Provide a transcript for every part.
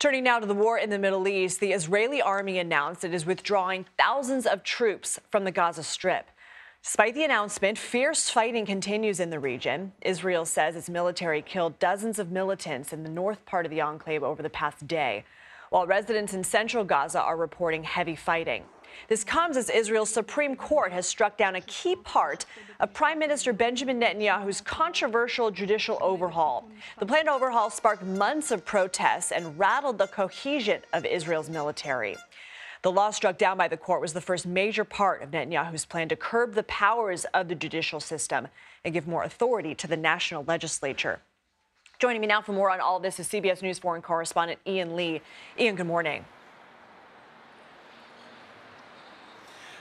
Turning now to the war in the Middle East, the Israeli army announced it is withdrawing thousands of troops from the Gaza Strip. Despite the announcement, fierce fighting continues in the region. Israel says its military killed dozens of militants in the north part of the enclave over the past day, while residents in central Gaza are reporting heavy fighting. This comes as Israel's Supreme Court has struck down a key part of Prime Minister Benjamin Netanyahu's controversial judicial overhaul. The planned overhaul sparked months of protests and rattled the cohesion of Israel's military. The law struck down by the court was the first major part of Netanyahu's plan to curb the powers of the judicial system and give more authority to the national legislature. Joining me now for more on all of this is CBS News foreign correspondent Ian Lee. Ian, good morning.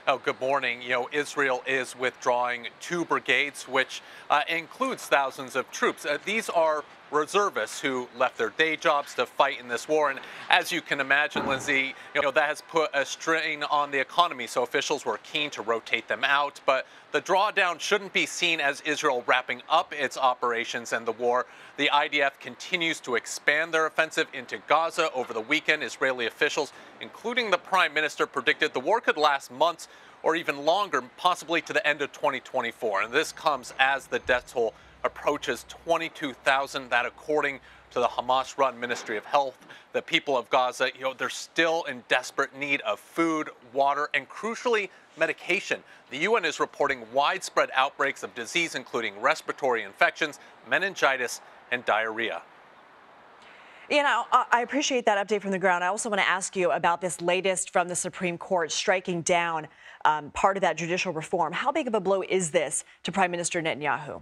Oh, good morning. Israel is withdrawing 2 brigades, which includes thousands of troops. These are reservists who left their day jobs to fight in this war. And as you can imagine, Lindsay, that has put a strain on the economy. So officials were keen to rotate them out. But the drawdown shouldn't be seen as Israel wrapping up its operations and the war. The IDF continues to expand their offensive into Gaza. Over the weekend, Israeli officials, including the Prime Minister, predicted the war could last months or even longer, possibly to the end of 2024. And this comes as the death toll approaches 22,000, that according to the Hamas-run Ministry of Health. The people of Gaza, they're still in desperate need of food, water, and crucially, medication. The UN is reporting widespread outbreaks of disease, including respiratory infections, meningitis, and diarrhea. I appreciate that update from the ground. I also want to ask you about this latest from the Supreme Court striking down part of that judicial reform. How big of a blow is this to Prime Minister Netanyahu?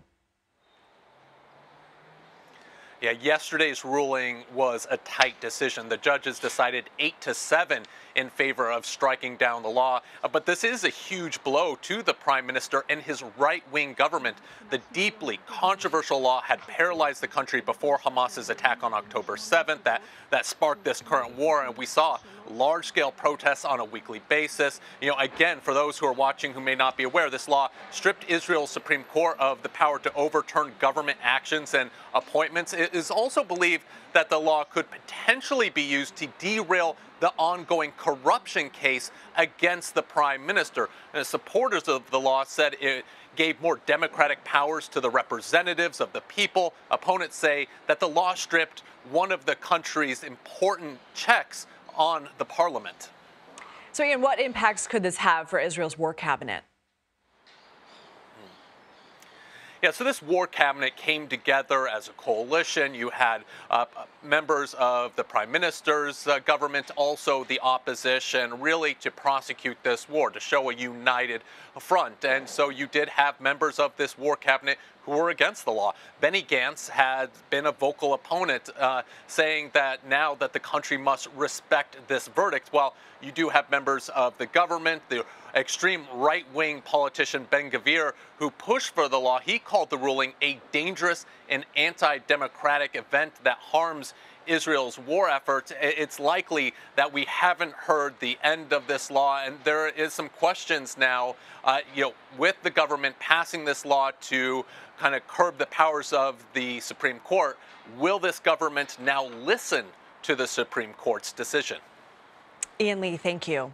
Yeah, yesterday's ruling was a tight decision. The judges decided 8-7 in favor of striking down the law. But this is a huge blow to the prime minister and his right-wing government. The deeply controversial law had paralyzed the country before Hamas's attack on October 7th. That sparked this current war, and we saw large-scale protests on a weekly basis. Again, for those who are watching who may not be aware, this law stripped Israel's Supreme Court of the power to overturn government actions and appointments. It is also believed that the law could potentially be used to derail the ongoing corruption case against the prime minister. And supporters of the law said it gave more democratic powers to the representatives of the people. Opponents say that the law stripped one of the country's important checks on the parliament. So, Ian, what impacts could this have for Israel's war cabinet? Yeah, so this war cabinet came together as a coalition. You had members of the prime minister's government, also the opposition, really to prosecute this war, to show a united front. And so you did have members of this war cabinet who were against the law. Benny Gantz had been a vocal opponent, saying that now that the country must respect this verdict. While you do have members of the government, the extreme right-wing politician Ben-Gvir, who pushed for the law, he called the ruling a dangerous and anti-democratic event that harms Israel's war efforts. It's likely that we haven't heard the end of this law, and there is some questions now, with the government passing this law to kind of curb the powers of the Supreme Court. Will this government now listen to the Supreme Court's decision? Ian Lee, thank you.